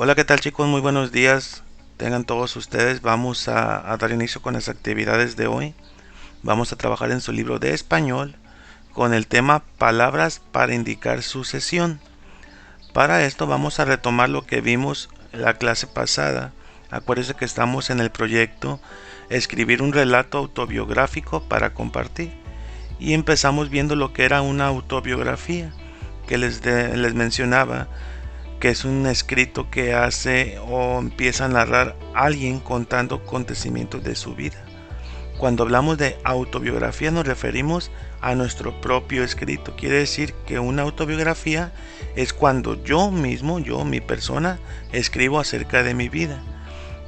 Hola, ¿qué tal chicos? Muy buenos días. Tengan todos ustedes. Vamos a dar inicio con las actividades de hoy. Vamos a trabajar en su libro de español con el tema palabras para indicar sucesión. Para esto vamos a retomar lo que vimos en la clase pasada. Acuérdense que estamos en el proyecto escribir un relato autobiográfico para compartir. Y empezamos viendo lo que era una autobiografía que les mencionaba, que es un escrito que hace o empieza a narrar alguien contando acontecimientos de su vida. Cuando hablamos de autobiografía nos referimos a nuestro propio escrito. Quiere decir que una autobiografía es cuando yo mismo, mi persona, escribo acerca de mi vida,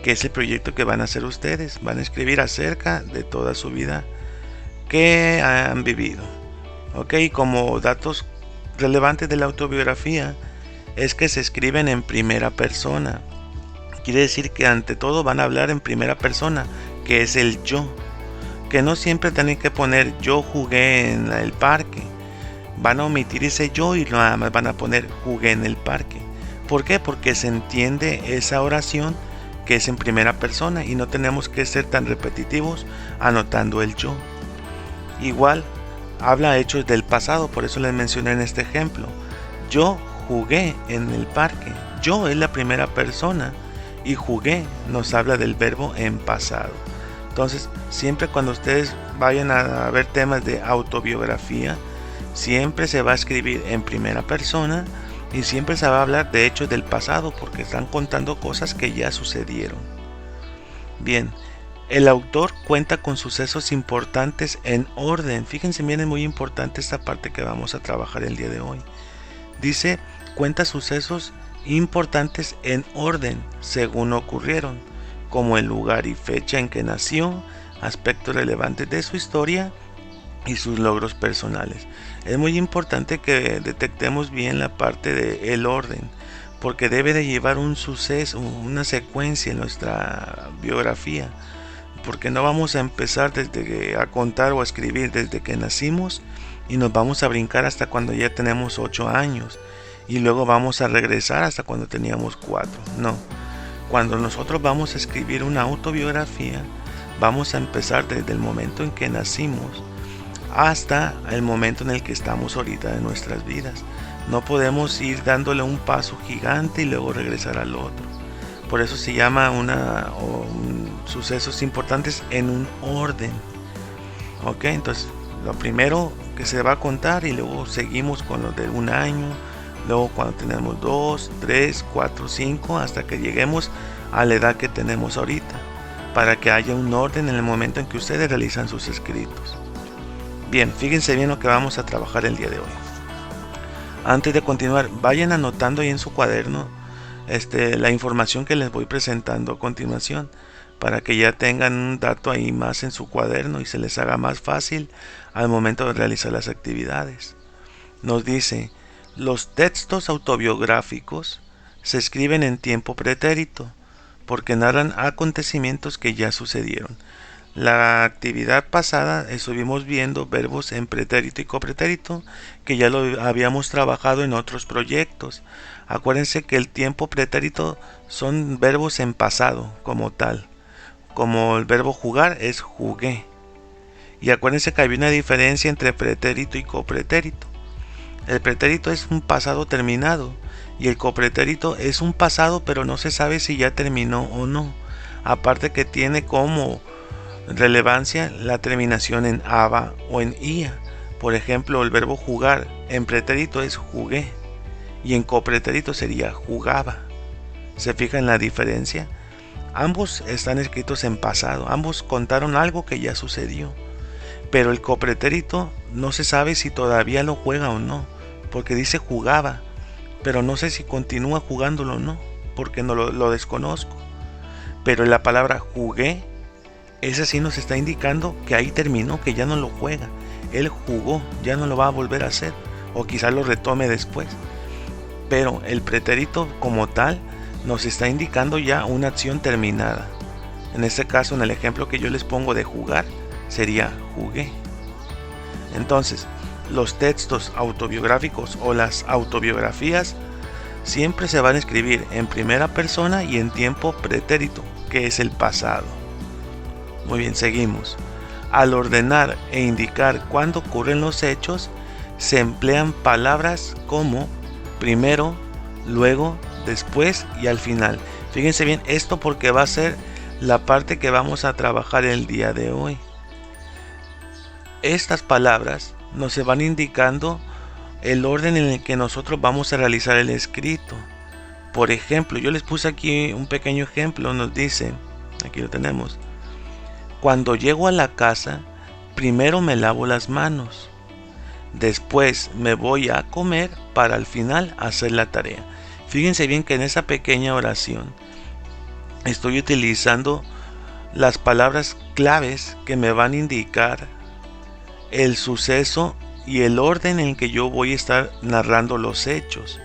que es el proyecto que van a hacer ustedes. Van a escribir acerca de toda su vida que han vivido. Ok, como datos relevantes de la autobiografía es que se escriben en primera persona. Quiere decir que ante todo van a hablar en primera persona, que es el yo. Que no siempre tienen que poner yo jugué en el parque. Van a omitir ese yo y nada más van a poner jugué en el parque. ¿Por qué? Porque se entiende esa oración que es en primera persona y no tenemos que ser tan repetitivos anotando el yo. Igual habla hechos del pasado, por eso les mencioné en este ejemplo. Yo jugué en el parque. Yo es la primera persona y jugué nos habla del verbo en pasado. Entonces, siempre cuando ustedes vayan a ver temas de autobiografía, siempre se va a escribir en primera persona y siempre se va a hablar de hechos del pasado porque están contando cosas que ya sucedieron. Bien, el autor cuenta con sucesos importantes en orden. Fíjense bien, es muy importante esta parte que vamos a trabajar el día de hoy. Dice, cuenta sucesos importantes en orden según ocurrieron, como el lugar y fecha en que nació, aspectos relevantes de su historia y sus logros personales. Es muy importante que detectemos bien la parte del orden, porque debe de llevar un suceso, una secuencia en nuestra biografía, porque no vamos a empezar a contar o a escribir desde que nacimos y nos vamos a brincar hasta cuando ya tenemos 8 años y luego vamos a regresar hasta cuando teníamos 4. No, cuando nosotros vamos a escribir una autobiografía vamos a empezar desde el momento en que nacimos hasta el momento en el que estamos ahorita de nuestras vidas. No podemos ir dándole un paso gigante y luego regresar al otro. Por eso se llama sucesos importantes en un orden. Ok, entonces lo primero que se va a contar y luego seguimos con lo de un año, luego cuando tenemos 2, 3, 4, 5, hasta que lleguemos a la edad que tenemos ahorita, para que haya un orden en el momento en que ustedes realizan sus escritos. Bien, fíjense bien lo que vamos a trabajar el día de hoy. Antes de continuar, vayan anotando ahí en su cuaderno la información que les voy presentando a continuación, para que ya tengan un dato ahí más en su cuaderno y se les haga más fácil al momento de realizar las actividades. Nos dice, los textos autobiográficos se escriben en tiempo pretérito porque narran acontecimientos que ya sucedieron. La actividad pasada estuvimos viendo verbos en pretérito y copretérito que ya lo habíamos trabajado en otros proyectos. Acuérdense que el tiempo pretérito son verbos en pasado como tal. Como el verbo jugar es jugué. Y acuérdense que hay una diferencia entre pretérito y copretérito. El pretérito es un pasado terminado y el copretérito es un pasado pero no se sabe si ya terminó o no. Aparte que tiene como relevancia la terminación en aba o en ia. Por ejemplo, el verbo jugar en pretérito es jugué y en copretérito sería jugaba. ¿Se fijan en la diferencia? Ambos están escritos en pasado, ambos contaron algo que ya sucedió, pero el copretérito no se sabe si todavía lo juega o no, porque dice jugaba, pero no sé si continúa jugándolo o no, porque no lo desconozco. Pero la palabra jugué, esa sí nos está indicando que ahí terminó, que ya no lo juega. Él jugó, ya no lo va a volver a hacer, o quizás lo retome después. Pero el pretérito como tal nos está indicando ya una acción terminada. En este caso, en el ejemplo que yo les pongo de jugar, sería jugué. Entonces, los textos autobiográficos o las autobiografías siempre se van a escribir en primera persona y en tiempo pretérito, que es el pasado. Muy bien, seguimos. Al ordenar e indicar cuándo ocurren los hechos, se emplean palabras como primero, luego, después y al final. Fíjense bien, esto porque va a ser la parte que vamos a trabajar el día de hoy. Estas palabras nos se van indicando el orden en el que nosotros vamos a realizar el escrito. Por ejemplo, yo les puse aquí un pequeño ejemplo. Nos dice, aquí lo tenemos: cuando llego a la casa, primero me lavo las manos, después me voy a comer para al final hacer la tarea. Fíjense bien que en esa pequeña oración estoy utilizando las palabras claves que me van a indicar el suceso y el orden en que yo voy a estar narrando los hechos.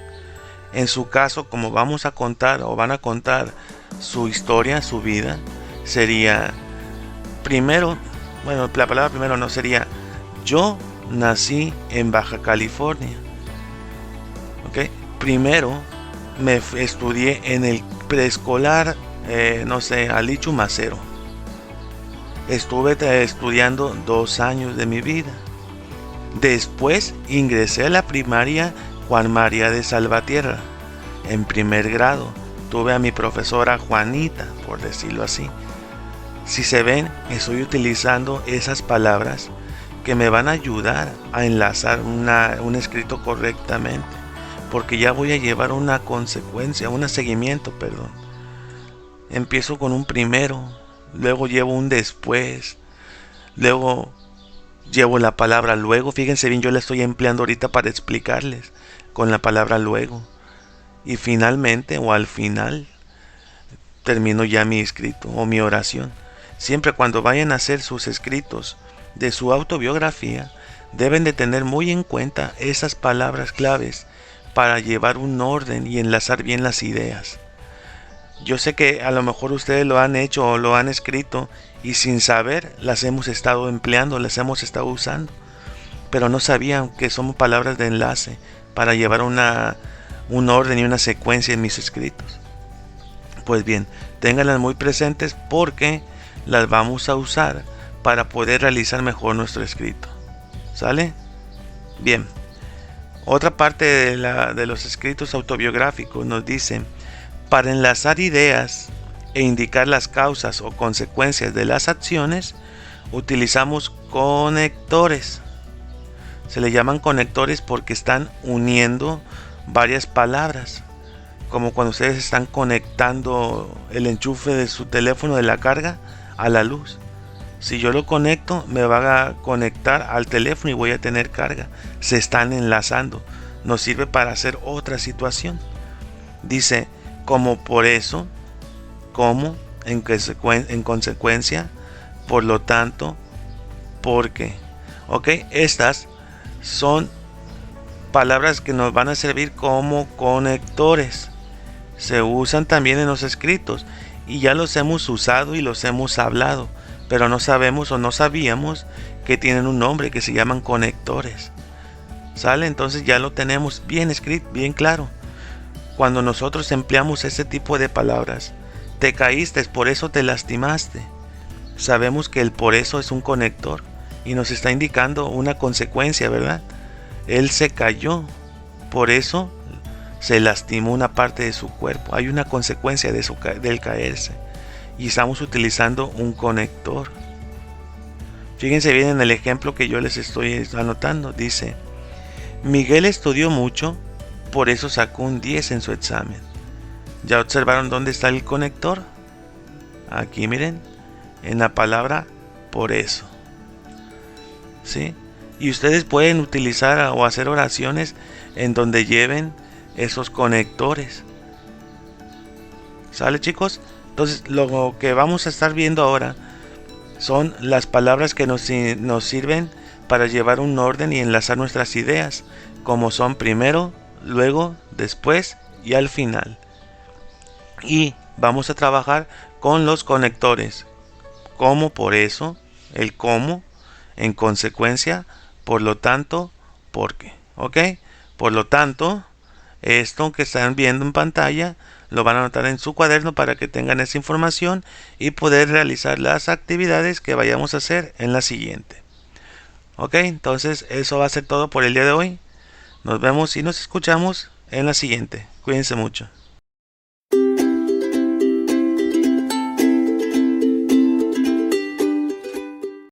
En su caso, como vamos a contar o van a contar su historia, su vida, sería primero, bueno, la palabra primero no sería: yo nací en Baja California. ¿Ok? Primero me estudié en el preescolar, Alichu Macero. Estuve estudiando 2 años de mi vida. Después ingresé a la primaria Juan María de Salvatierra. En primer grado tuve a mi profesora Juanita, por decirlo así. Si se ven, estoy utilizando esas palabras que me van a ayudar a enlazar un escrito correctamente, porque ya voy a llevar una consecuencia, un seguimiento, perdón. Empiezo con un primero, luego llevo un después, luego llevo la palabra luego. Fíjense bien, yo la estoy empleando ahorita para explicarles con la palabra luego. Y finalmente o al final termino ya mi escrito o mi oración. Siempre cuando vayan a hacer sus escritos de su autobiografía, deben de tener muy en cuenta esas palabras claves para llevar un orden y enlazar bien las ideas. Yo sé que a lo mejor ustedes lo han hecho o lo han escrito y sin saber las hemos estado empleando, las hemos estado usando, pero no sabían que son palabras de enlace para llevar un orden y una secuencia en mis escritos. Pues bien, ténganlas muy presentes porque las vamos a usar para poder realizar mejor nuestro escrito. ¿Sale? Bien. Otra parte de los escritos autobiográficos nos dice: para enlazar ideas e indicar las causas o consecuencias de las acciones, utilizamos conectores. Se le llaman conectores porque están uniendo varias palabras, como cuando ustedes están conectando el enchufe de su teléfono de la carga a la luz. Si yo lo conecto, me va a conectar al teléfono y voy a tener carga. Se están enlazando. Nos sirve para hacer otra situación. Dice: como por eso, como, en consecuencia, por lo tanto, porque. Ok, estas son palabras que nos van a servir como conectores. Se usan también en los escritos y ya los hemos usado y los hemos hablado, pero no sabemos o no sabíamos que tienen un nombre, que se llaman conectores. ¿Sale? Entonces ya lo tenemos bien escrito, bien claro. Cuando nosotros empleamos este tipo de palabras: te caíste, por eso te lastimaste. Sabemos que el por eso es un conector y nos está indicando una consecuencia, ¿verdad? Él se cayó, por eso se lastimó una parte de su cuerpo. Hay una consecuencia del caerse y estamos utilizando un conector. Fíjense bien en el ejemplo que yo les estoy anotando. Dice: Miguel estudió mucho, por eso sacó un 10 en su examen. ¿Ya observaron dónde está el conector? Aquí miren, en la palabra por eso. ¿Sí? Y ustedes pueden utilizar o hacer oraciones en donde lleven esos conectores. ¿Sale, chicos? Entonces lo que vamos a estar viendo ahora son las palabras que nos sirven para llevar un orden y enlazar nuestras ideas, como son primero, luego, después y al final. Y vamos a trabajar con los conectores, como por eso, el cómo, en consecuencia, por lo tanto, porque. ¿Ok? Por lo tanto, Esto que están viendo en pantalla lo van a anotar en su cuaderno para que tengan esa información y poder realizar las actividades que vayamos a hacer en la siguiente. Ok, entonces eso va a ser todo por el día de hoy. Nos vemos y nos escuchamos en la siguiente. Cuídense mucho.